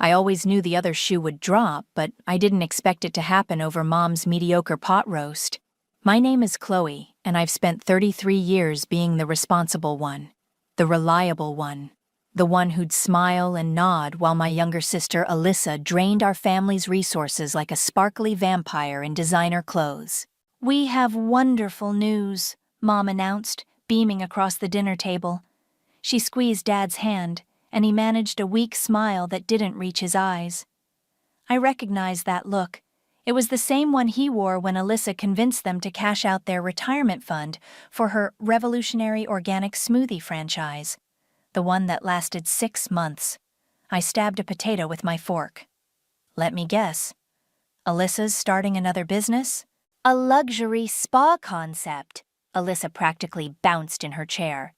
I always knew the other shoe would drop, but I didn't expect it to happen over Mom's mediocre pot roast. My name is Chloe, and I've spent 33 years being the responsible one, the reliable one, the one who'd smile and nod while my younger sister Alyssa drained our family's resources like a sparkly vampire in designer clothes. "We have wonderful news," Mom announced, beaming across the dinner table. She squeezed Dad's hand, and he managed a weak smile that didn't reach his eyes. I recognized that look. It was the same one he wore when Alyssa convinced them to cash out their retirement fund for her revolutionary organic smoothie franchise, the one that lasted 6 months. I stabbed a potato with my fork. Let me guess. Alyssa's starting another business? A luxury spa concept. Alyssa practically bounced in her chair.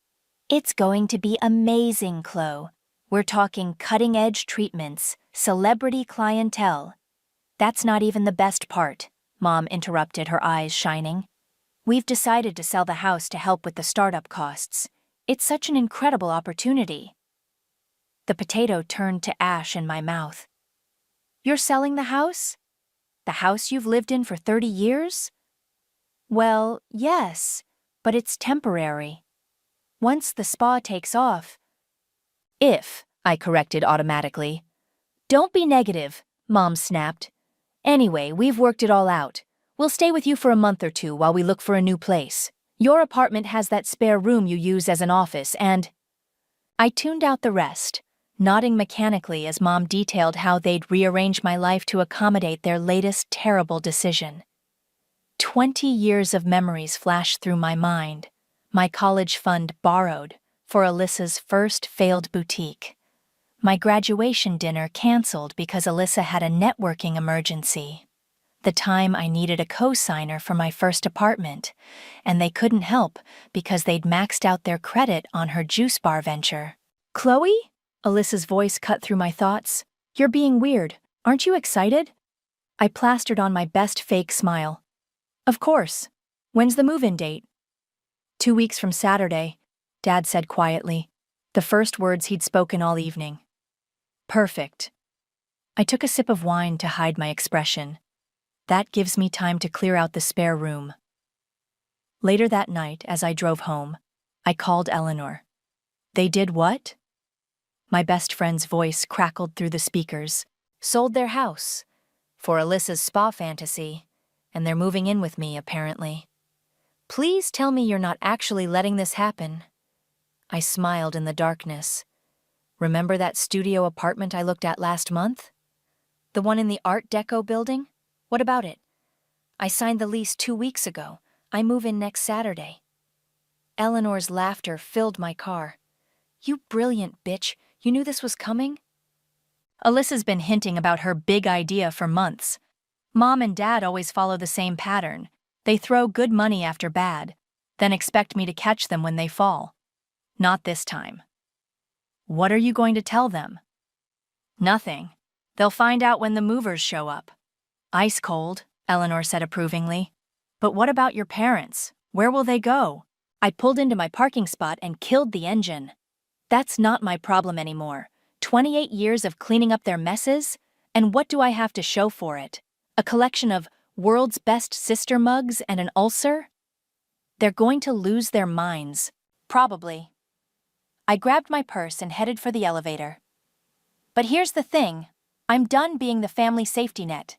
It's going to be amazing, Chloe. We're talking cutting-edge treatments, celebrity clientele. That's not even the best part, Mom interrupted, her eyes shining. We've decided to sell the house to help with the startup costs. It's such an incredible opportunity. The potato turned to ash in my mouth. You're selling the house? The house you've lived in for 30 years? Well, yes, but it's temporary. Once the spa takes off. If, I corrected automatically. Don't be negative, Mom snapped. Anyway, we've worked it all out. We'll stay with you for a month or two while we look for a new place. Your apartment has that spare room you use as an office, and... I tuned out the rest, nodding mechanically as Mom detailed how they'd rearrange my life to accommodate their latest terrible decision. 20 years of memories flashed through my mind. My college fund borrowed for Alyssa's first failed boutique. My graduation dinner canceled because Alyssa had a networking emergency. The time I needed a co-signer for my first apartment, and they couldn't help because they'd maxed out their credit on her juice bar venture. Chloe? Alyssa's voice cut through my thoughts. You're being weird. Aren't you excited? I plastered on my best fake smile. Of course. When's the move-in date? 2 weeks from Saturday, Dad said quietly, the first words he'd spoken all evening. Perfect. I took a sip of wine to hide my expression. That gives me time to clear out the spare room. Later that night, as I drove home, I called Eleanor. They did what? My best friend's voice crackled through the speakers. Sold their house. For Alyssa's spa fantasy. And they're moving in with me, apparently. Please tell me you're not actually letting this happen. I smiled in the darkness. Remember that studio apartment I looked at last month? The one in the Art Deco building? What about it? I signed the lease 2 weeks ago. I move in next Saturday. Eleanor's laughter filled my car. You brilliant bitch, you knew this was coming? Alyssa's been hinting about her big idea for months. Mom and Dad always follow the same pattern. They throw good money after bad, then expect me to catch them when they fall. Not this time. What are you going to tell them? Nothing. They'll find out when the movers show up. Ice cold, Eleanor said approvingly. But what about your parents? Where will they go? I pulled into my parking spot and killed the engine. That's not my problem anymore. 28 years of cleaning up their messes? And what do I have to show for it? A collection of world's best sister mugs and an ulcer? They're going to lose their minds. Probably. I grabbed my purse and headed for the elevator. But here's the thing. I'm done being the family safety net.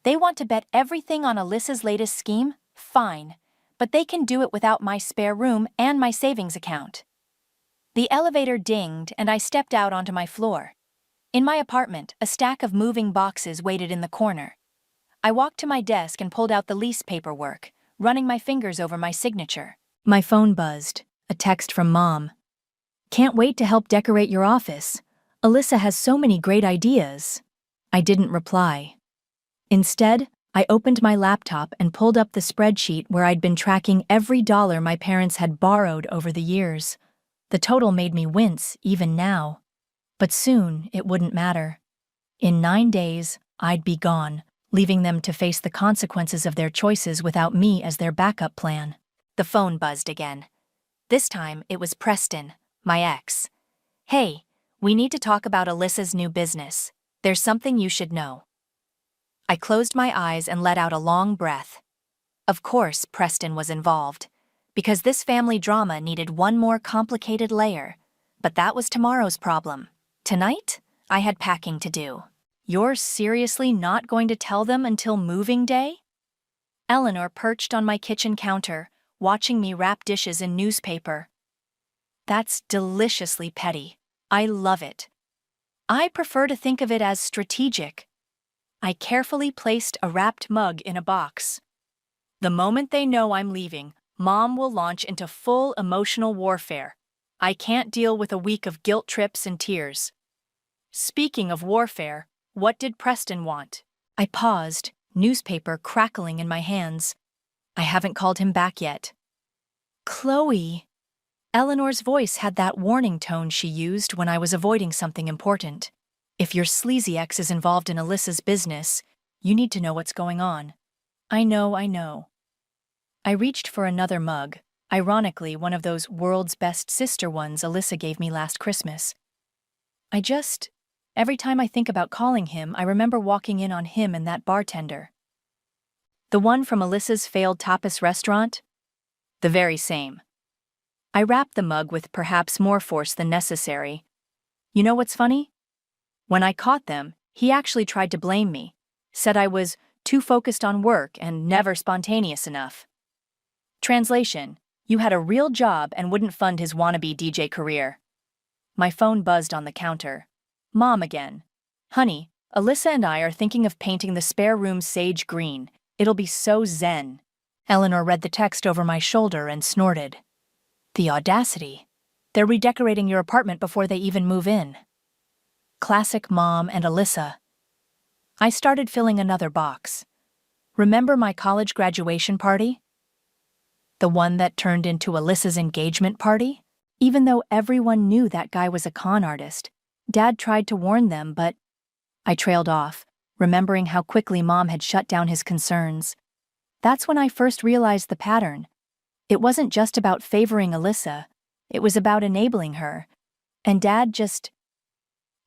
They want to bet everything on Alyssa's latest scheme? Fine. But they can do it without my spare room and my savings account. The elevator dinged and I stepped out onto my floor. In my apartment, a stack of moving boxes waited in the corner. I walked to my desk and pulled out the lease paperwork, running my fingers over my signature. My phone buzzed, a text from Mom. Can't wait to help decorate your office. Alyssa has so many great ideas. I didn't reply. Instead, I opened my laptop and pulled up the spreadsheet where I'd been tracking every dollar my parents had borrowed over the years. The total made me wince, even now. But soon, it wouldn't matter. In 9 days, I'd be gone, leaving them to face the consequences of their choices without me as their backup plan. The phone buzzed again. This time, it was Preston, my ex. Hey, we need to talk about Alyssa's new business. There's something you should know. I closed my eyes and let out a long breath. Of course, Preston was involved, because this family drama needed one more complicated layer. But that was tomorrow's problem. Tonight, I had packing to do. You're seriously not going to tell them until moving day? Eleanor perched on my kitchen counter, watching me wrap dishes in newspaper. That's deliciously petty. I love it. I prefer to think of it as strategic. I carefully placed a wrapped mug in a box. The moment they know I'm leaving, Mom will launch into full emotional warfare. I can't deal with a week of guilt trips and tears. Speaking of warfare, what did Preston want? I paused, newspaper crackling in my hands. I haven't called him back yet. Chloe. Eleanor's voice had that warning tone she used when I was avoiding something important. If your sleazy ex is involved in Alyssa's business, you need to know what's going on. I know. I reached for another mug, ironically one of those world's best sister ones Alyssa gave me last Christmas. Every time I think about calling him, I remember walking in on him and that bartender. The one from Alyssa's failed tapas restaurant? The very same. I wrapped the mug with perhaps more force than necessary. You know what's funny? When I caught them, he actually tried to blame me, said I was too focused on work and never spontaneous enough. Translation: you had a real job and wouldn't fund his wannabe DJ career. My phone buzzed on the counter. Mom again. Honey, Alyssa and I are thinking of painting the spare room sage green. It'll be so zen. Eleanor read the text over my shoulder and snorted. The audacity. They're redecorating your apartment before they even move in. Classic Mom and Alyssa. I started filling another box. Remember my college graduation party? The one that turned into Alyssa's engagement party? Even though everyone knew that guy was a con artist, Dad tried to warn them, but I trailed off, remembering how quickly Mom had shut down his concerns. That's when I first realized the pattern. It wasn't just about favoring Alyssa, it was about enabling her, and Dad just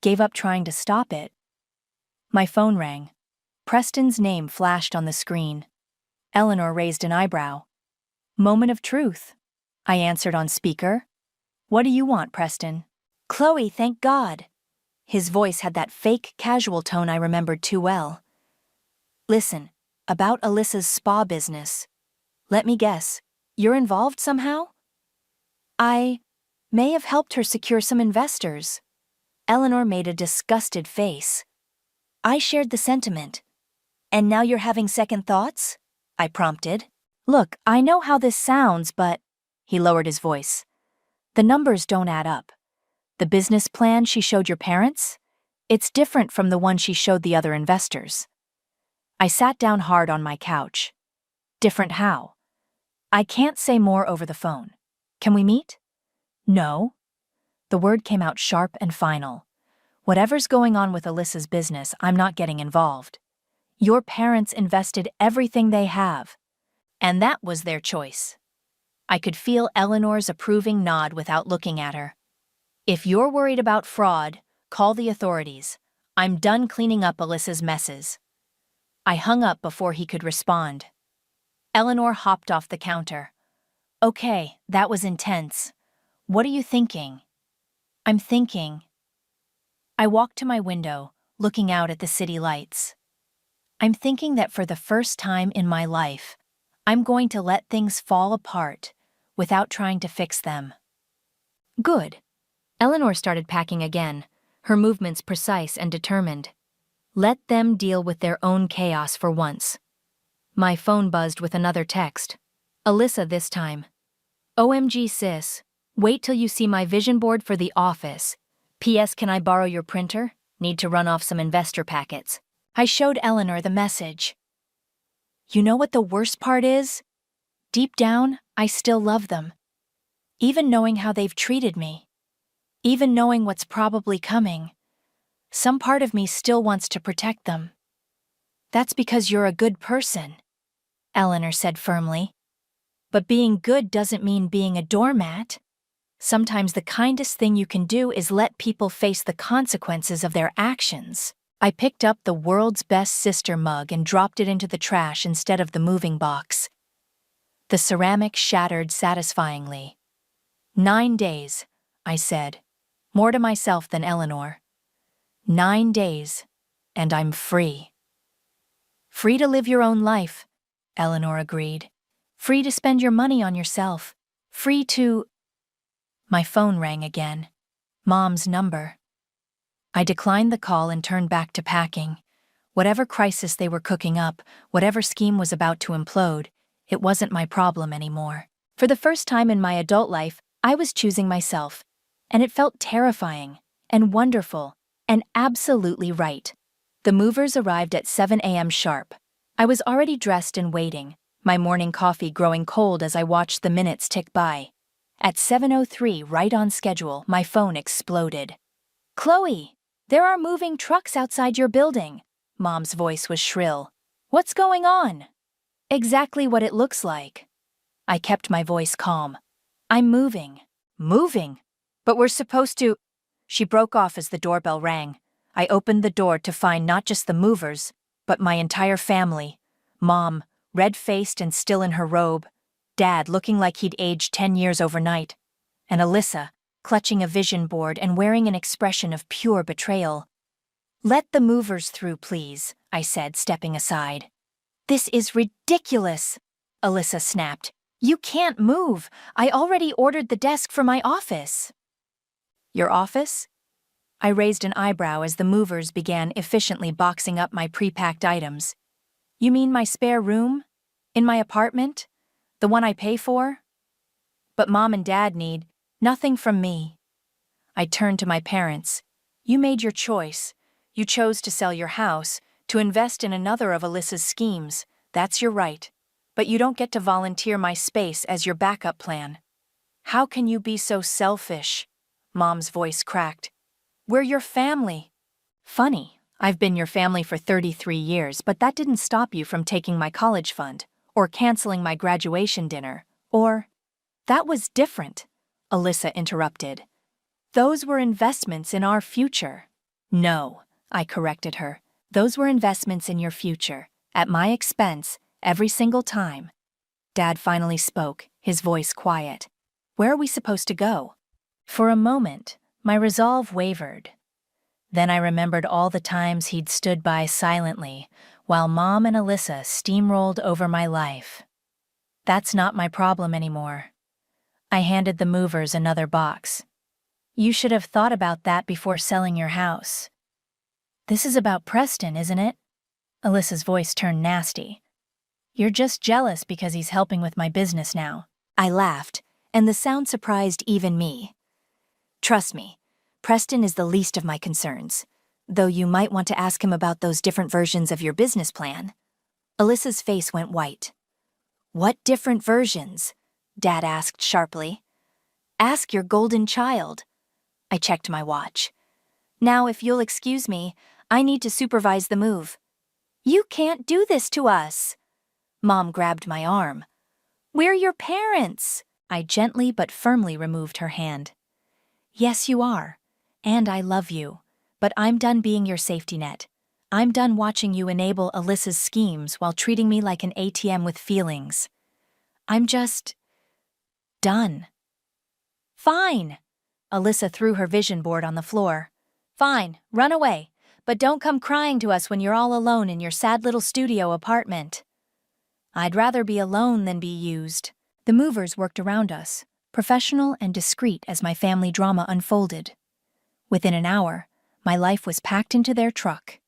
gave up trying to stop it. My phone rang. Preston's name flashed on the screen. Eleanor raised an eyebrow. Moment of truth. I answered on speaker. What do you want, Preston? Chloe, thank God. His voice had that fake, casual tone I remembered too well. Listen, about Alyssa's spa business. Let me guess, you're involved somehow? I may have helped her secure some investors. Eleanor made a disgusted face. I shared the sentiment. And now you're having second thoughts? I prompted. Look, I know how this sounds, but... He lowered his voice. The numbers don't add up. The business plan she showed your parents? It's different from the one she showed the other investors. I sat down hard on my couch. Different how? I can't say more over the phone. Can we meet? No. The word came out sharp and final. Whatever's going on with Alyssa's business, I'm not getting involved. Your parents invested everything they have. And that was their choice. I could feel Eleanor's approving nod without looking at her. If you're worried about fraud, call the authorities. I'm done cleaning up Alyssa's messes. I hung up before he could respond. Eleanor hopped off the counter. Okay, that was intense. What are you thinking? I'm thinking. I walked to my window, looking out at the city lights. I'm thinking that for the first time in my life, I'm going to let things fall apart without trying to fix them. Good. Eleanor started packing again, her movements precise and determined. Let them deal with their own chaos for once. My phone buzzed with another text. Alyssa this time. OMG sis, wait till you see my vision board for the office. P.S. Can I borrow your printer? Need to run off some investor packets. I showed Eleanor the message. You know what the worst part is? Deep down, I still love them. Even knowing how they've treated me. Even knowing what's probably coming. Some part of me still wants to protect them. That's because you're a good person, Eleanor said firmly. But being good doesn't mean being a doormat. Sometimes the kindest thing you can do is let people face the consequences of their actions. I picked up the world's best sister mug and dropped it into the trash instead of the moving box. The ceramic shattered satisfyingly. 9 days, I said, more to myself than Eleanor. 9 days, and I'm free. Free to live your own life, Eleanor agreed. Free to spend your money on yourself. Free to... My phone rang again. Mom's number. I declined the call and turned back to packing. Whatever crisis they were cooking up, whatever scheme was about to implode, it wasn't my problem anymore. For the first time in my adult life, I was choosing myself, and it felt terrifying, and wonderful, and absolutely right. The movers arrived at 7 a.m. sharp. I was already dressed and waiting, my morning coffee growing cold as I watched the minutes tick by. At 7:03, right on schedule, my phone exploded. "Chloe, there are moving trucks outside your building." Mom's voice was shrill. "What's going on?" "Exactly what it looks like." I kept my voice calm. "I'm moving." "Moving? But we're supposed to..." She broke off as the doorbell rang. I opened the door to find not just the movers, but my entire family. Mom, red-faced and still in her robe. Dad, looking like he'd aged 10 years overnight. And Alyssa, clutching a vision board and wearing an expression of pure betrayal. "Let the movers through, please," I said, stepping aside. "This is ridiculous," Alyssa snapped. "You can't move. I already ordered the desk for my office." "Your office?" I raised an eyebrow as the movers began efficiently boxing up my pre-packed items. "You mean my spare room? In my apartment? The one I pay for?" "But Mom and Dad need..." "Nothing from me." I turned to my parents. "You made your choice. You chose to sell your house, to invest in another of Alyssa's schemes. That's your right. But you don't get to volunteer my space as your backup plan." "How can you be so selfish?" Mom's voice cracked. "We're your family." "Funny, I've been your family for 33 years, but that didn't stop you from taking my college fund, or canceling my graduation dinner, or..." "That was different," Alyssa interrupted. "Those were investments in our future." "No," I corrected her. "Those were investments in your future, at my expense, every single time." Dad finally spoke, his voice quiet. "Where are we supposed to go?" For a moment, my resolve wavered. Then I remembered all the times he'd stood by silently while Mom and Alyssa steamrolled over my life. "That's not my problem anymore." I handed the movers another box. "You should have thought about that before selling your house." "This is about Preston, isn't it?" Alyssa's voice turned nasty. "You're just jealous because he's helping with my business now." I laughed, and the sound surprised even me. "Trust me, Preston is the least of my concerns, though you might want to ask him about those different versions of your business plan." Alyssa's face went white. "What different versions?" Dad asked sharply. "Ask your golden child." I checked my watch. "Now, if you'll excuse me, I need to supervise the move." "You can't do this to us." Mom grabbed my arm. "We're your parents." I gently but firmly removed her hand. "Yes, you are. And I love you. But I'm done being your safety net. I'm done watching you enable Alyssa's schemes while treating me like an ATM with feelings. I'm just... done." "Fine." Alyssa threw her vision board on the floor. "Fine, run away. But don't come crying to us when you're all alone in your sad little studio apartment." "I'd rather be alone than be used." The movers worked around us, professional and discreet as my family drama unfolded. Within an hour, my life was packed into their truck.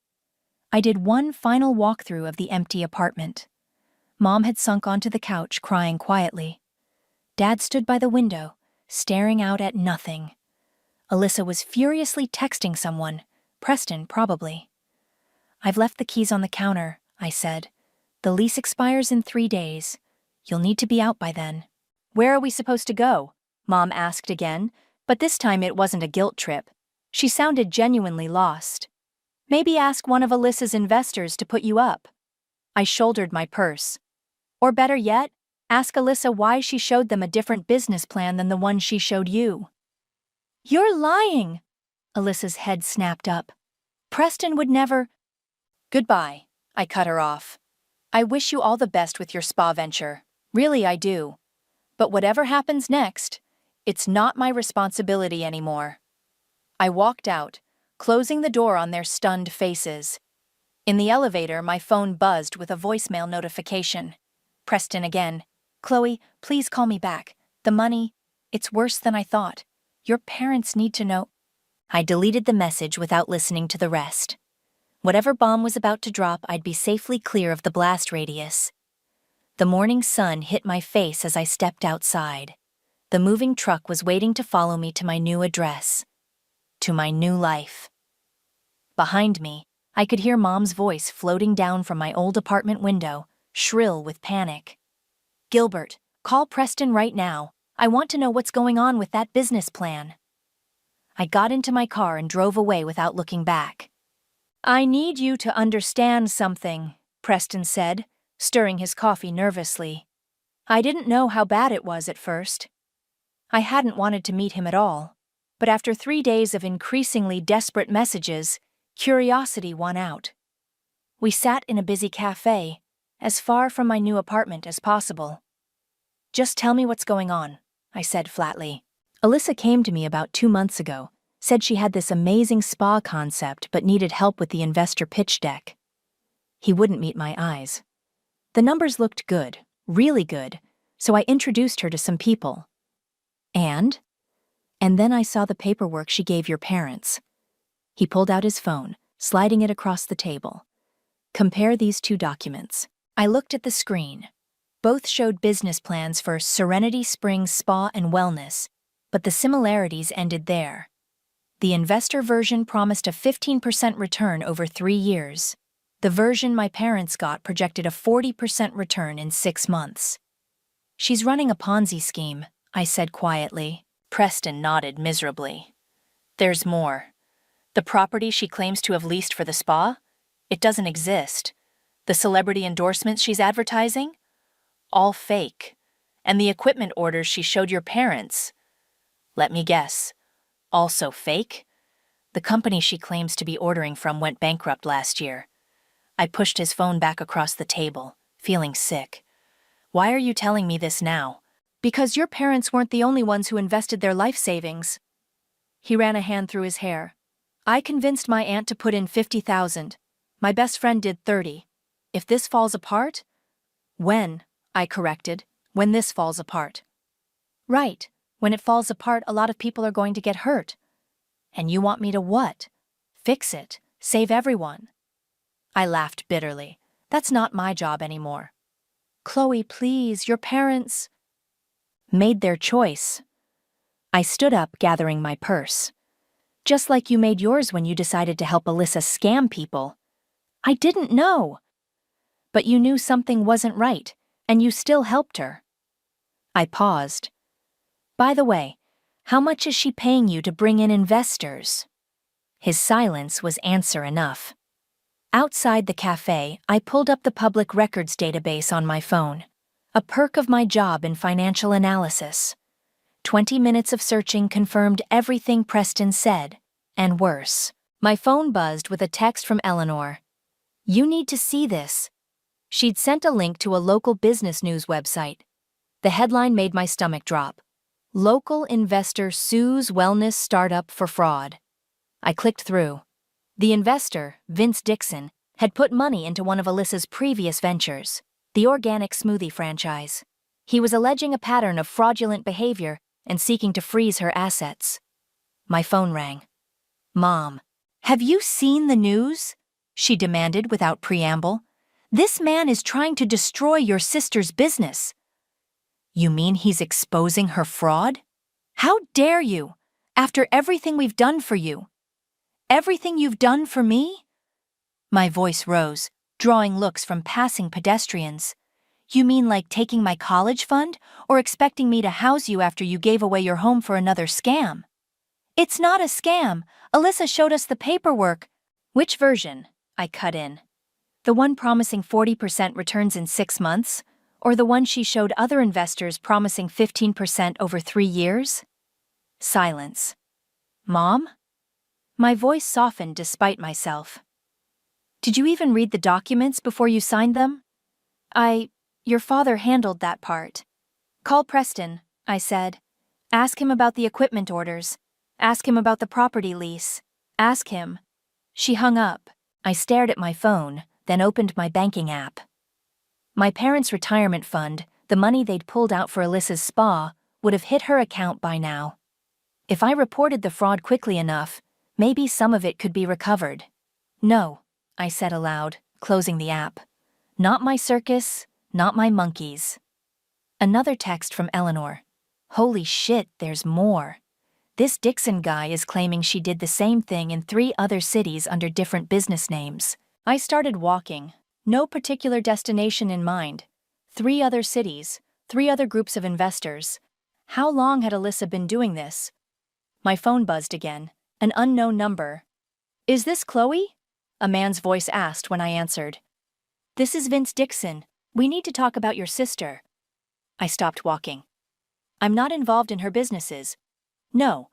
I did one final walkthrough of the empty apartment. Mom had sunk onto the couch, crying quietly. Dad stood by the window, staring out at nothing. Alyssa was furiously texting someone, Preston probably. "I've left the keys on the counter," I said. "The lease expires in 3 days. You'll need to be out by then." "Where are we supposed to go?" Mom asked again, but this time it wasn't a guilt trip. She sounded genuinely lost. "Maybe ask one of Alyssa's investors to put you up." I shouldered my purse. "Or better yet, ask Alyssa why she showed them a different business plan than the one she showed you." "You're lying!" Alyssa's head snapped up. Preston would never. Goodbye, I cut her off. I wish you all the best with your spa venture. Really, I do. But whatever happens next, it's not my responsibility anymore. I walked out, closing the door on their stunned faces. In the elevator, my phone buzzed with a voicemail notification. Preston again. Chloe, please call me back. The money, it's worse than I thought. Your parents need to know. I deleted the message without listening to the rest. Whatever bomb was about to drop, I'd be safely clear of the blast radius. The morning sun hit my face as I stepped outside. The moving truck was waiting to follow me to my new address. To my new life. Behind me, I could hear Mom's voice floating down from my old apartment window, shrill with panic. Gilbert, call Preston right now. I want to know what's going on with that business plan. I got into my car and drove away without looking back. I need you to understand something, Preston said, stirring his coffee nervously. I didn't know how bad it was at first. I hadn't wanted to meet him at all, but after 3 days of increasingly desperate messages, curiosity won out. We sat in a busy cafe, as far from my new apartment as possible. Just tell me what's going on, I said flatly. Alyssa came to me about 2 months ago, said she had this amazing spa concept but needed help with the investor pitch deck. He wouldn't meet my eyes. The numbers looked good, really good, so I introduced her to some people. And then I saw the paperwork she gave your parents. He pulled out his phone, sliding it across the table. Compare these 2 documents. I looked at the screen. Both showed business plans for Serenity Springs Spa and Wellness, but the similarities ended there. The investor version promised a 15% return over 3 years. The version my parents got projected a 40% return in 6 months. She's running a Ponzi scheme, I said quietly. Preston nodded miserably. There's more. The property she claims to have leased for the spa? It doesn't exist. The celebrity endorsements she's advertising? All fake. And the equipment orders she showed your parents? Let me guess. Also fake? The company she claims to be ordering from went bankrupt last year. I pushed his phone back across the table, feeling sick. Why are you telling me this now? Because your parents weren't the only ones who invested their life savings. He ran a hand through his hair. I convinced my aunt to put in $50,000. My best friend did 30. If this falls apart? When, I corrected, when this falls apart. Right, when it falls apart, a lot of people are going to get hurt. And you want me to what? Fix it, save everyone. I laughed bitterly. That's not my job anymore. Chloe, please, your parents made their choice. I stood up, gathering my purse. Just like you made yours when you decided to help Alyssa scam people. I didn't know. But you knew something wasn't right, and you still helped her. I paused. By the way, how much is she paying you to bring in investors? His silence was answer enough. Outside the cafe, I pulled up the public records database on my phone, a perk of my job in financial analysis. 20 minutes of searching confirmed everything Preston said, and worse. My phone buzzed with a text from Eleanor. You need to see this. She'd sent a link to a local business news website. The headline made my stomach drop. Local investor sues wellness startup for fraud. I clicked through. The investor, Vince Dixon, had put money into one of Alyssa's previous ventures, the organic smoothie franchise. He was alleging a pattern of fraudulent behavior and seeking to freeze her assets. My phone rang. Mom, have you seen the news? She demanded without preamble. This man is trying to destroy your sister's business. You mean he's exposing her fraud? How dare you, after everything we've done for you? Everything you've done for me? My voice rose, drawing looks from passing pedestrians. You mean like taking my college fund, or expecting me to house you after you gave away your home for another scam? It's not a scam. Alyssa showed us the paperwork. Which version? I cut in. The one promising 40% returns in 6 months, or the one she showed other investors promising 15% over 3 years? Silence. Mom? My voice softened despite myself. Did you even read the documents before you signed them? Your father handled that part. Call Preston, I said. Ask him about the equipment orders. Ask him about the property lease. Ask him. She hung up. I stared at my phone, then opened my banking app. My parents' retirement fund, the money they'd pulled out for Alyssa's spa, would have hit her account by now. If I reported the fraud quickly enough, maybe some of it could be recovered. No, I said aloud, closing the app. Not my circus, not my monkeys. Another text from Eleanor. Holy shit, there's more. This Dixon guy is claiming she did the same thing in 3 other cities under different business names. I started walking. No particular destination in mind. 3 other cities, 3 other groups of investors. How long had Alyssa been doing this? My phone buzzed again. An unknown number. Is this Chloe? A man's voice asked when I answered. This is Vince Dixon. We need to talk about your sister. I stopped walking. I'm not involved in her businesses. No,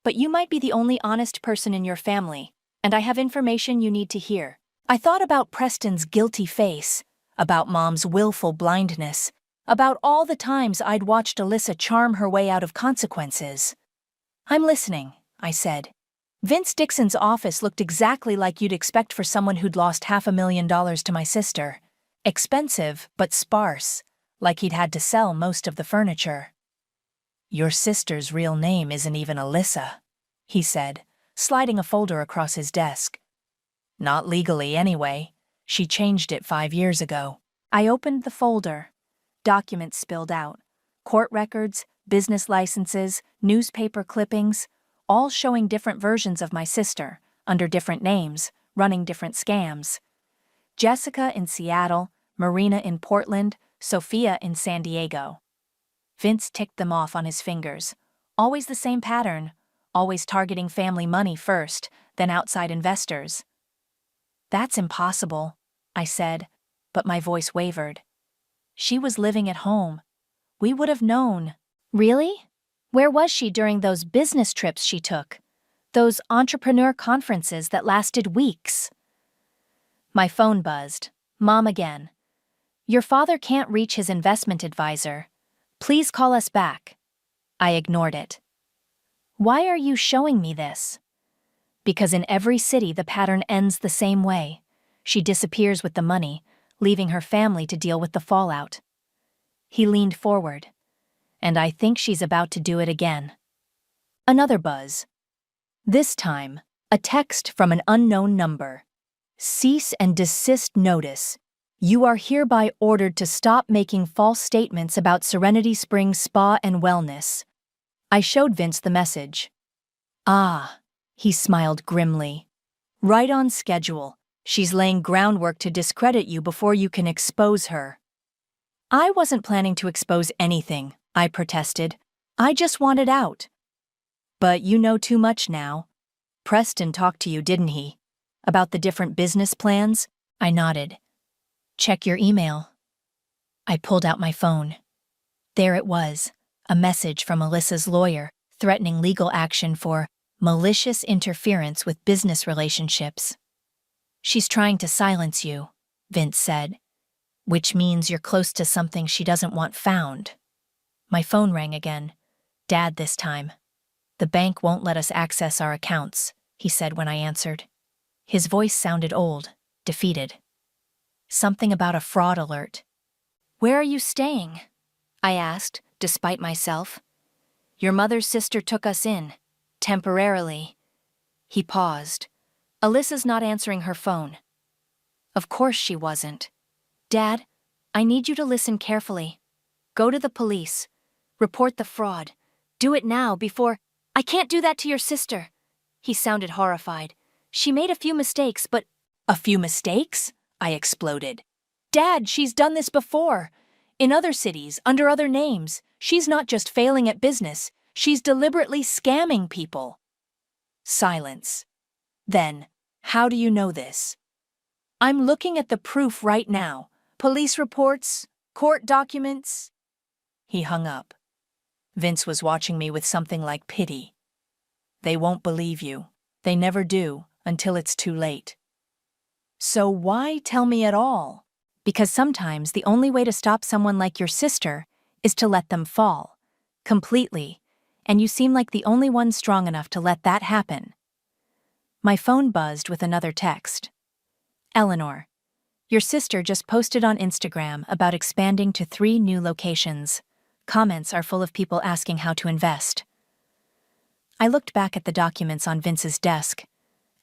but you might be the only honest person in your family, and I have information you need to hear. I thought about Preston's guilty face, about Mom's willful blindness, about all the times I'd watched Alyssa charm her way out of consequences. I'm listening, I said. Vince Dixon's office looked exactly like you'd expect for someone who'd lost $500,000 to my sister. Expensive, but sparse, like he'd had to sell most of the furniture. Your sister's real name isn't even Alyssa, he said, sliding a folder across his desk. Not legally, anyway. She changed it 5 years ago. I opened the folder. Documents spilled out. Court records, business licenses, newspaper clippings, all showing different versions of my sister, under different names, running different scams. Jessica in Seattle, Marina in Portland, Sophia in San Diego. Vince ticked them off on his fingers. Always the same pattern, always targeting family money first, then outside investors. That's impossible, I said, but my voice wavered. She was living at home. We would have known. Really? Where was she during those business trips she took? Those entrepreneur conferences that lasted weeks? My phone buzzed. Mom again. Your father can't reach his investment advisor. Please call us back. I ignored it. Why are you showing me this? Because in every city the pattern ends the same way. She disappears with the money, leaving her family to deal with the fallout. He leaned forward. And I think she's about to do it again. Another buzz. This time, a text from an unknown number. Cease and desist notice. You are hereby ordered to stop making false statements about Serenity Springs Spa and Wellness. I showed Vince the message. Ah, he smiled grimly. Right on schedule. She's laying groundwork to discredit you before you can expose her. I wasn't planning to expose anything, I protested. I just wanted out. But you know too much now. Preston talked to you, didn't he? About the different business plans? I nodded. Check your email. I pulled out my phone. There it was, a message from Alyssa's lawyer threatening legal action for malicious interference with business relationships. She's trying to silence you, Vince said, which means you're close to something she doesn't want found. My phone rang again. Dad this time. The bank won't let us access our accounts, he said when I answered. His voice sounded old, defeated. Something about a fraud alert. Where are you staying? I asked, despite myself. Your mother's sister took us in, temporarily. He paused. Alyssa's not answering her phone. Of course she wasn't. Dad, I need you to listen carefully. Go to the police. Report the fraud. Do it now before— I can't do that to your sister. He sounded horrified. She made a few mistakes, but— A few mistakes? I exploded. Dad, she's done this before. In other cities, under other names. She's not just failing at business. She's deliberately scamming people. Silence. Then, how do you know this? I'm looking at the proof right now. Police reports, court documents. He hung up. Vince was watching me with something like pity. They won't believe you. They never do, until it's too late. So why tell me at all? Because sometimes the only way to stop someone like your sister is to let them fall. Completely. And you seem like the only one strong enough to let that happen. My phone buzzed with another text. Eleanor, your sister just posted on Instagram about expanding to 3 new locations. Comments are full of people asking how to invest. I looked back at the documents on Vince's desk,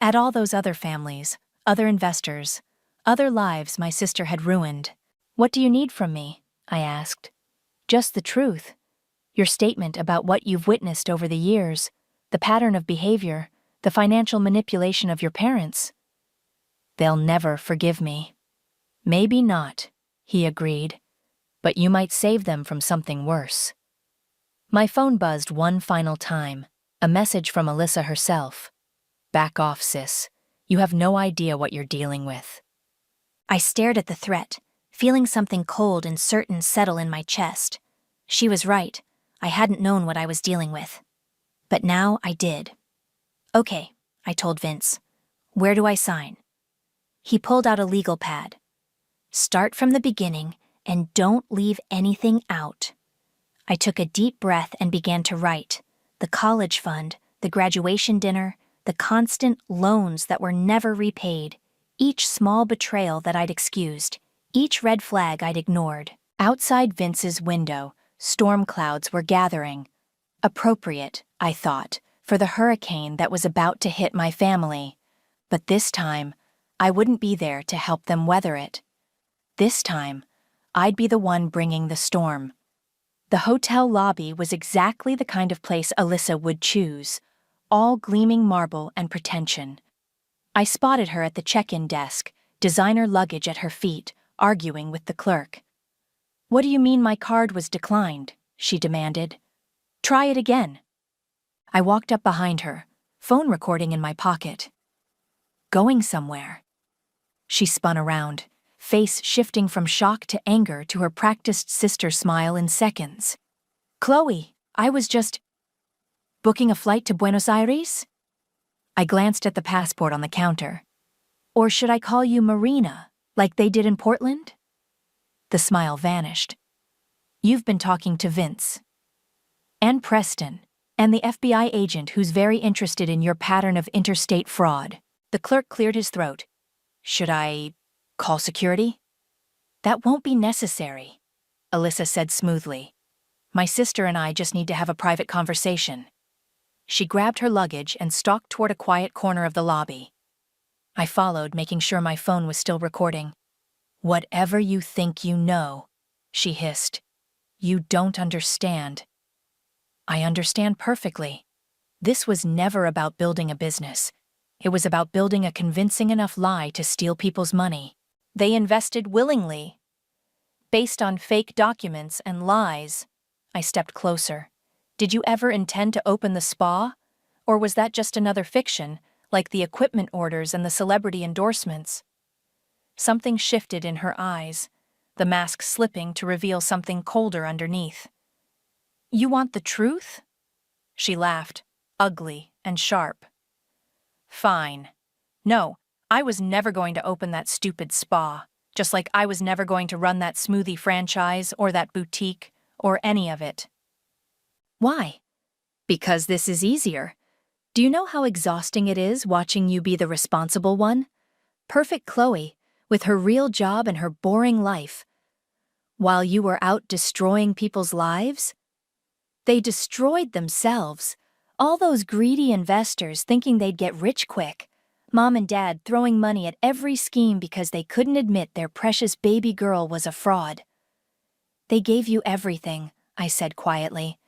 at all those other families, other investors, other lives my sister had ruined. What do you need from me? I asked. Just the truth. Your statement about what you've witnessed over the years, the pattern of behavior, the financial manipulation of your parents. They'll never forgive me. Maybe not, he agreed, but you might save them from something worse. My phone buzzed one final time, a message from Alyssa herself. Back off, sis. You have no idea what you're dealing with. I stared at the threat, feeling something cold and certain settle in my chest. She was right. I hadn't known what I was dealing with. But now I did. Okay, I told Vince. Where do I sign? He pulled out a legal pad. Start from the beginning and don't leave anything out. I took a deep breath and began to write. The college fund, the graduation dinner, the constant loans that were never repaid, each small betrayal that I'd excused, each red flag I'd ignored. Outside Vince's window, storm clouds were gathering. Appropriate, I thought, for the hurricane that was about to hit my family. But this time, I wouldn't be there to help them weather it. This time, I'd be the one bringing the storm. The hotel lobby was exactly the kind of place Alyssa would choose, all gleaming marble and pretension. I spotted her at the check-in desk, designer luggage at her feet, arguing with the clerk. What do you mean my card was declined? She demanded. Try it again. I walked up behind her, phone recording in my pocket. Going somewhere. She spun around, face shifting from shock to anger to her practiced sister smile in seconds. Chloe, I was just booking a flight to Buenos Aires? I glanced at the passport on the counter. Or should I call you Marina, like they did in Portland? The smile vanished. You've been talking to Vince. And Preston, and the FBI agent who's very interested in your pattern of interstate fraud. The clerk cleared his throat. Should I call security? That won't be necessary, Alyssa said smoothly. My sister and I just need to have a private conversation. She grabbed her luggage and stalked toward a quiet corner of the lobby. I followed, making sure my phone was still recording. Whatever you think you know, she hissed. You don't understand. I understand perfectly. This was never about building a business. It was about building a convincing enough lie to steal people's money. They invested willingly. Based on fake documents and lies. I stepped closer. Did you ever intend to open the spa? Or was that just another fiction, like the equipment orders and the celebrity endorsements? Something shifted in her eyes, the mask slipping to reveal something colder underneath. You want the truth? She laughed, ugly and sharp. Fine. No, I was never going to open that stupid spa, just like I was never going to run that smoothie franchise or that boutique or any of it. Why? Because this is easier. Do you know how exhausting it is watching you be the responsible one? Perfect Chloe, with her real job and her boring life. While you were out destroying people's lives? They destroyed themselves. All those greedy investors thinking they'd get rich quick. Mom and Dad throwing money at every scheme because they couldn't admit their precious baby girl was a fraud. They gave you everything, I said quietly.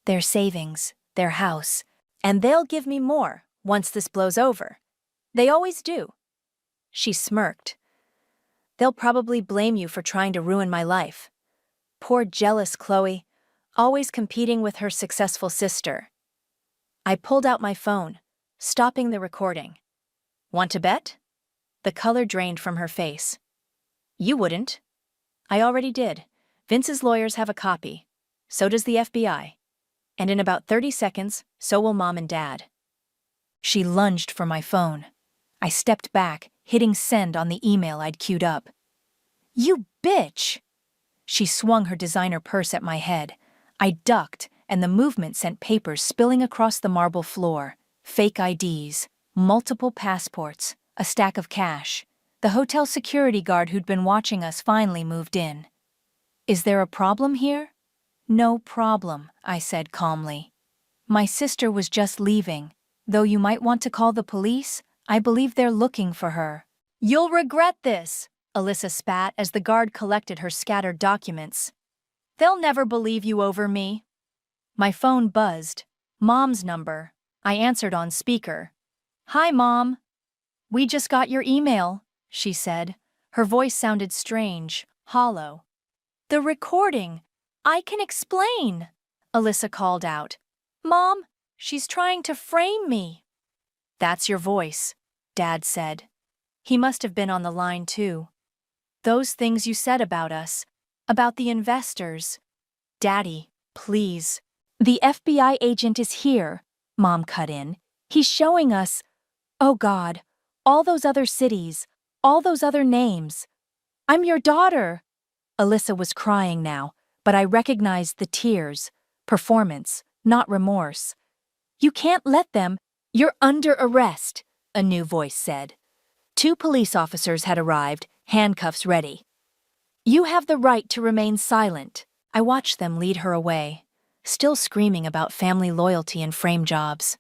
Their savings, their house. And they'll give me more once this blows over. They always do. She smirked. They'll probably blame you for trying to ruin my life. Poor jealous Chloe, always competing with her successful sister. I pulled out my phone, stopping the recording. Want to bet? The color drained from her face. You wouldn't. I already did. Vince's lawyers have a copy. So does the FBI. And in about 30 seconds, so will Mom and Dad. She lunged for my phone. I stepped back, hitting send on the email I'd queued up. "You bitch!" She swung her designer purse at my head. I ducked, and the movement sent papers spilling across the marble floor. Fake IDs, multiple passports, a stack of cash. The hotel security guard who'd been watching us finally moved in. "Is there a problem here?" "No problem," I said calmly. "My sister was just leaving. Though you might want to call the police, I believe they're looking for her." "You'll regret this," Alyssa spat as the guard collected her scattered documents. "They'll never believe you over me." My phone buzzed. Mom's number. I answered on speaker. "Hi, Mom." "We just got your email," she said. Her voice sounded strange, hollow. "The recording. I can explain," Alyssa called out. "Mom, she's trying to frame me." "That's your voice," Dad said. He must have been on the line too. "Those things you said about us, about the investors." "Daddy, please." "The FBI agent is here," Mom cut in. "He's showing us, oh God, all those other cities, all those other names. I'm your daughter." Alyssa was crying now, but I recognized the tears. Performance, not remorse. "You can't let them. You're under arrest," a new voice said. 2 police officers had arrived, handcuffs ready. "You have the right to remain silent." I watched them lead her away, still screaming about family loyalty and frame jobs.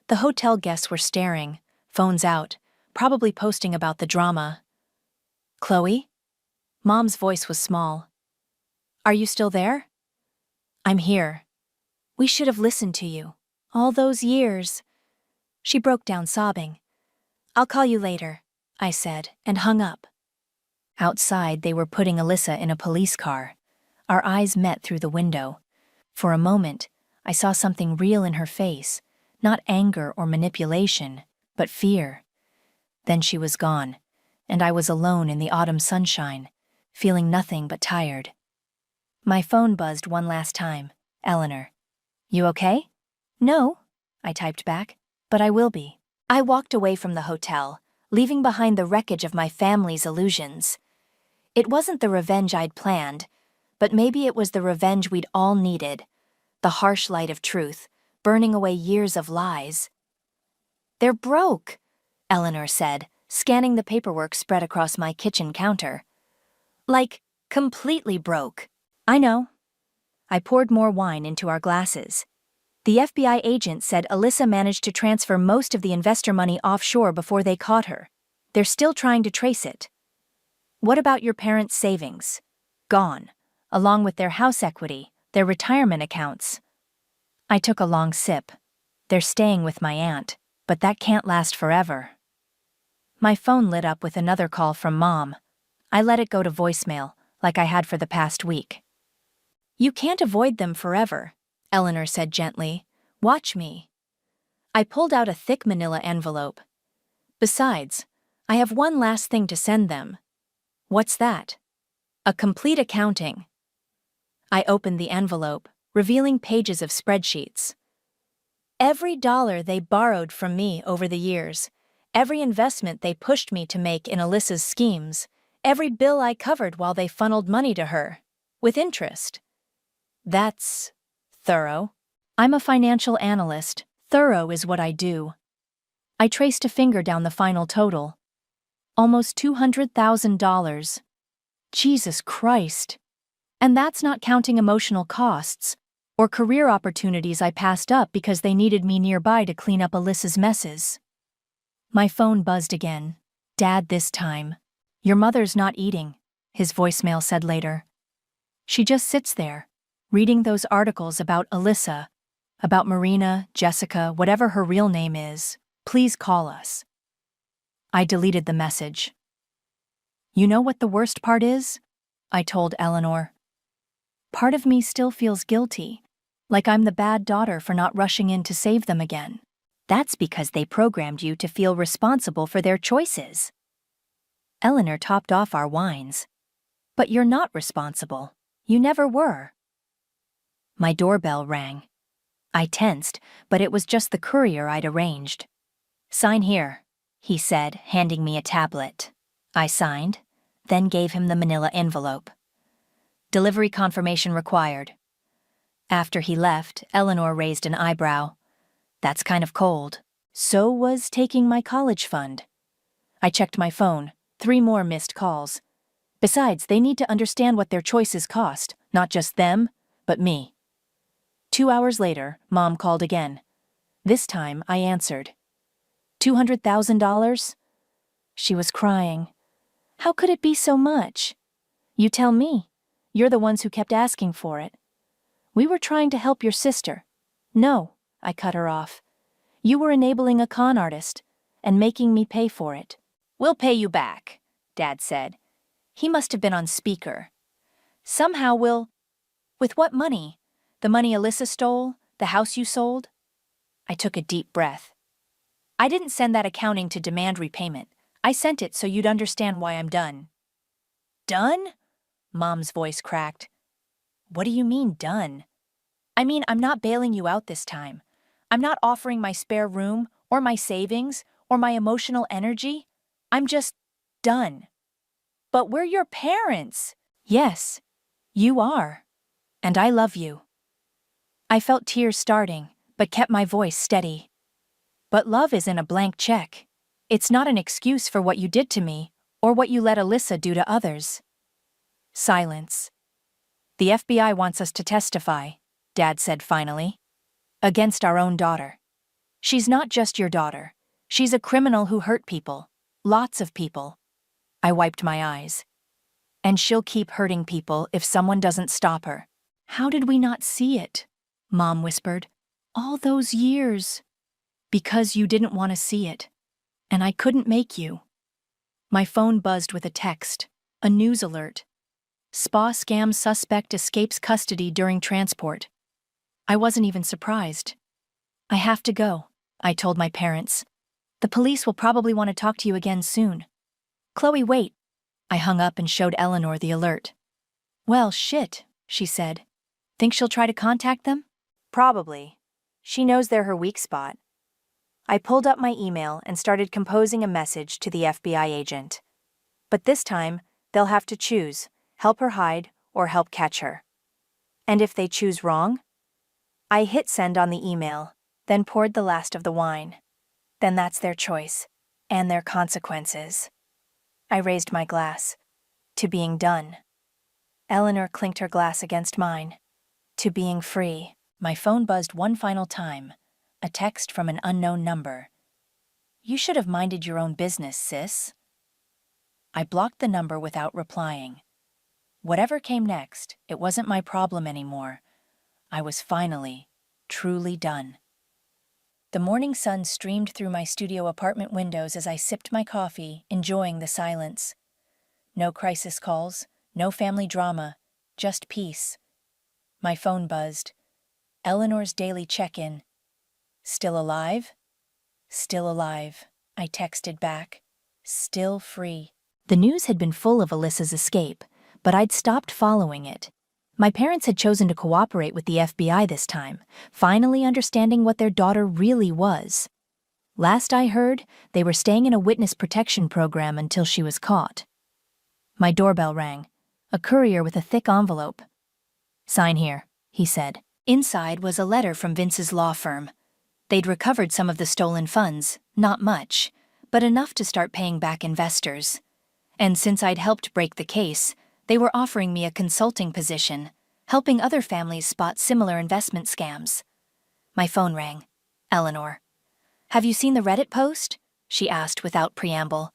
The hotel guests were staring, phones out, probably posting about the drama. "Chloe?" Mom's voice was small. "Are you still there?" "I'm here." "We should have listened to you. All those years." She broke down sobbing. "I'll call you later," I said, and hung up. Outside, they were putting Alyssa in a police car. Our eyes met through the window. For a moment, I saw something real in her face, not anger or manipulation, but fear. Then she was gone, and I was alone in the autumn sunshine, feeling nothing but tired. My phone buzzed one last time. "Eleanor. You okay?" "No," I typed back, "but I will be." I walked away from the hotel, leaving behind the wreckage of my family's illusions. It wasn't the revenge I'd planned, but maybe it was the revenge we'd all needed. The harsh light of truth, burning away years of lies. "They're broke," Eleanor said, scanning the paperwork spread across my kitchen counter. "Like, completely broke." "I know." I poured more wine into our glasses. "The FBI agent said Alyssa managed to transfer most of the investor money offshore before they caught her. They're still trying to trace it." "What about your parents' savings?" "Gone, along with their house equity, their retirement accounts." I took a long sip. "They're staying with my aunt, but that can't last forever." My phone lit up with another call from Mom. I let it go to voicemail, like I had for the past week. "You can't avoid them forever," Eleanor said gently. "Watch me." I pulled out a thick manila envelope. "Besides, I have one last thing to send them." "What's that?" "A complete accounting." I opened the envelope, revealing pages of spreadsheets. Every dollar they borrowed from me over the years, every investment they pushed me to make in Alyssa's schemes, every bill I covered while they funneled money to her, with interest. That's thorough. I'm a financial analyst. Thorough is what I do. I traced a finger down the final total. Almost $200,000. Jesus Christ. And that's not counting emotional costs, or career opportunities I passed up because they needed me nearby to clean up Alyssa's messes. My phone buzzed again. Dad this time. "Your mother's not eating," his voicemail said later. "She just sits there, reading those articles about Alyssa, about Marina, Jessica, whatever her real name is. Please call us." I deleted the message. "You know what the worst part is?" I told Eleanor. "Part of me still feels guilty, like I'm the bad daughter for not rushing in to save them again." "That's because they programmed you to feel responsible for their choices." Eleanor topped off our wines. "But you're not responsible. You never were." My doorbell rang. I tensed, but it was just the courier I'd arranged. Sign here, he said, handing me a tablet. I signed, then gave him the manila envelope. Delivery confirmation required. After he left, Eleanor raised an eyebrow. That's kind of cold. So was taking my college fund. I checked my phone, 3 more missed calls. Besides, they need to understand what their choices cost, not just them, but me. 2 hours later, Mom called again. This time, I answered. $200,000? She was crying. How could it be so much? You tell me. You're the ones who kept asking for it. We were trying to help your sister. No, I cut her off. You were enabling a con artist and making me pay for it. We'll pay you back, Dad said. He must have been on speaker. Somehow we'll... With what money? The money Alyssa stole? The house you sold? I took a deep breath. I didn't send that accounting to demand repayment. I sent it so you'd understand why I'm done. Done? Mom's voice cracked. What do you mean, done? I mean, I'm not bailing you out this time. I'm not offering my spare room, or my savings, or my emotional energy. I'm just done. But we're your parents. Yes, you are. And I love you. I felt tears starting, but kept my voice steady. But love isn't a blank check. It's not an excuse for what you did to me, or what you let Alyssa do to others. Silence. The FBI wants us to testify, Dad said finally. Against our own daughter. She's not just your daughter. She's a criminal who hurt people. Lots of people. I wiped my eyes. And she'll keep hurting people if someone doesn't stop her. How did we not see it? Mom whispered. All those years. Because you didn't want to see it. And I couldn't make you. My phone buzzed with a text. A news alert. Spa scam suspect escapes custody during transport. I wasn't even surprised. I have to go, I told my parents. The police will probably want to talk to you again soon. Chloe, wait. I hung up and showed Eleanor the alert. Well, shit, she said. Think she'll try to contact them? Probably. She knows they're her weak spot. I pulled up my email and started composing a message to the FBI agent. But this time, they'll have to choose, help her hide or help catch her. And if they choose wrong? I hit send on the email, then poured the last of the wine. Then that's their choice, and their consequences. I raised my glass. To being done. Eleanor clinked her glass against mine. To being free. My phone buzzed one final time. A text from an unknown number. You should have minded your own business, sis. I blocked the number without replying. Whatever came next, it wasn't my problem anymore. I was finally, truly done. The morning sun streamed through my studio apartment windows as I sipped my coffee, enjoying the silence. No crisis calls, no family drama, just peace. My phone buzzed. Eleanor's daily check-in. Still alive? Still alive, I texted back. Still free. The news had been full of Alyssa's escape, but I'd stopped following it. My parents had chosen to cooperate with the FBI this time, finally understanding what their daughter really was. Last I heard, they were staying in a witness protection program until she was caught. My doorbell rang. A courier with a thick envelope. Sign here, he said. Inside was a letter from Vince's law firm. They'd recovered some of the stolen funds, not much, but enough to start paying back investors. And since I'd helped break the case, they were offering me a consulting position, helping other families spot similar investment scams. My phone rang. Eleanor. Have you seen the Reddit post? She asked without preamble.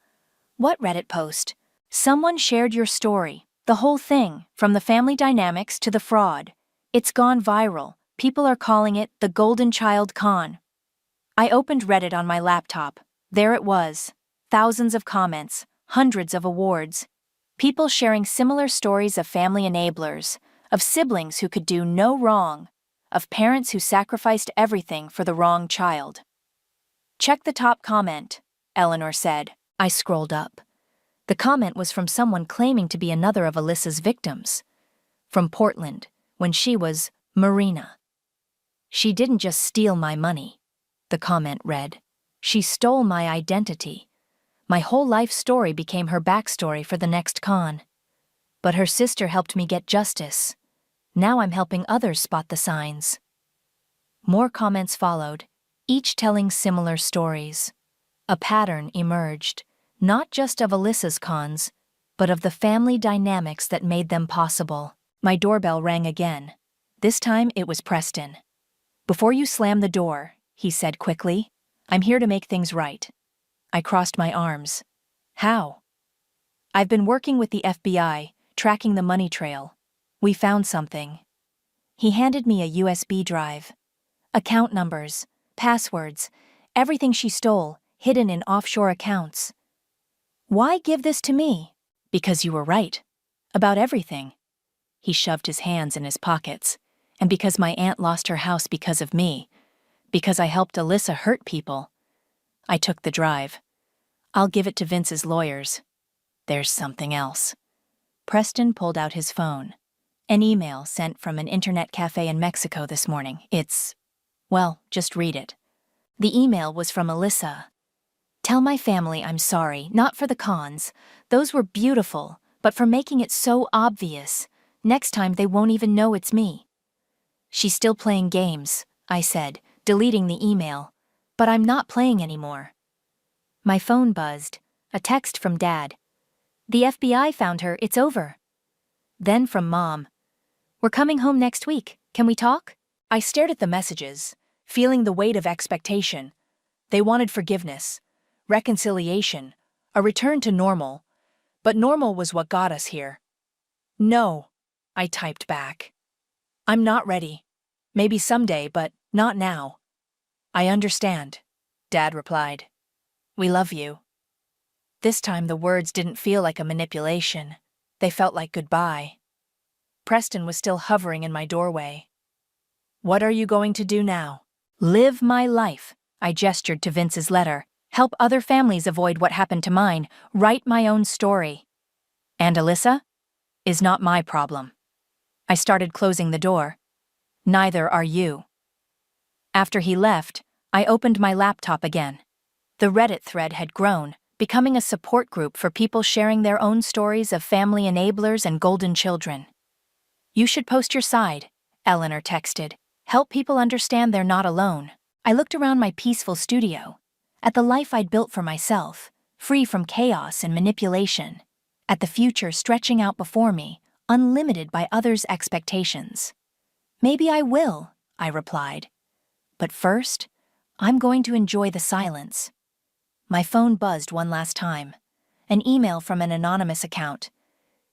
What Reddit post? Someone shared your story, the whole thing, from the family dynamics to the fraud. It's gone viral. People are calling it the Golden Child Con. I opened Reddit on my laptop. There it was. Thousands of comments, hundreds of awards. People sharing similar stories of family enablers, of siblings who could do no wrong, of parents who sacrificed everything for the wrong child. Check the top comment, Eleanor said. I scrolled up. The comment was from someone claiming to be another of Alyssa's victims. From Portland, when she was Marina. She didn't just steal my money, the comment read. She stole my identity. My whole life story became her backstory for the next con. But her sister helped me get justice. Now I'm helping others spot the signs. More comments followed, each telling similar stories. A pattern emerged, not just of Alyssa's cons, but of the family dynamics that made them possible. My doorbell rang again. This time it was Preston. "Before you slam the door," he said quickly, "I'm here to make things right." I crossed my arms. "How?" "I've been working with the FBI, tracking the money trail. We found something." He handed me a USB drive. Account numbers, passwords, everything she stole, hidden in offshore accounts. "Why give this to me?" "Because you were right. About everything." He shoved his hands in his pockets. "And because my aunt lost her house because of me. Because I helped Alyssa hurt people." I took the drive. "I'll give it to Vince's lawyers." "There's something else." Preston pulled out his phone. "An email sent from an internet cafe in Mexico this morning. Well, just read it." The email was from Alyssa. "Tell my family I'm sorry, not for the cons. Those were beautiful, but for making it so obvious. Next time they won't even know it's me." "She's still playing games," I said, deleting the email. "But I'm not playing anymore." My phone buzzed. A text from Dad. "The FBI found her, it's over." Then from Mom. "We're coming home next week. Can we talk?" I stared at the messages, feeling the weight of expectation. They wanted forgiveness, reconciliation, a return to normal. But normal was what got us here. "No," I typed back. "I'm not ready. Maybe someday, but not now." "I understand," Dad replied. "We love you." This time the words didn't feel like a manipulation. They felt like goodbye. Preston was still hovering in my doorway. "What are you going to do now?" "Live my life," I gestured to Vince's letter. "Help other families avoid what happened to mine. Write my own story." "And Alyssa?" "Is not my problem." I started closing the door. "Neither are you." After he left, I opened my laptop again. The Reddit thread had grown, becoming a support group for people sharing their own stories of family enablers and golden children. "You should post your side," Eleanor texted. "Help people understand they're not alone." I looked around my peaceful studio, at the life I'd built for myself, free from chaos and manipulation, at the future stretching out before me, unlimited by others' expectations. "Maybe I will," I replied. "But first, I'm going to enjoy the silence." My phone buzzed one last time. An email from an anonymous account.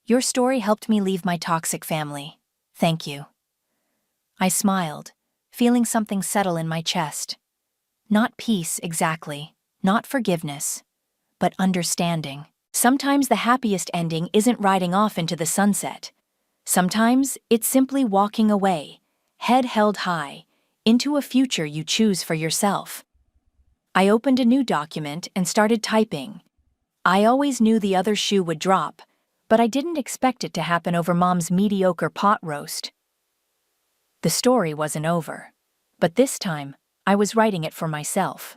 "Your story helped me leave my toxic family. Thank you." I smiled, feeling something settle in my chest. Not peace exactly, not forgiveness, but understanding. Sometimes the happiest ending isn't riding off into the sunset. Sometimes it's simply walking away, head held high, into a future you choose for yourself. I opened a new document and started typing. I always knew the other shoe would drop, but I didn't expect it to happen over Mom's mediocre pot roast. The story wasn't over, but this time I was writing it for myself.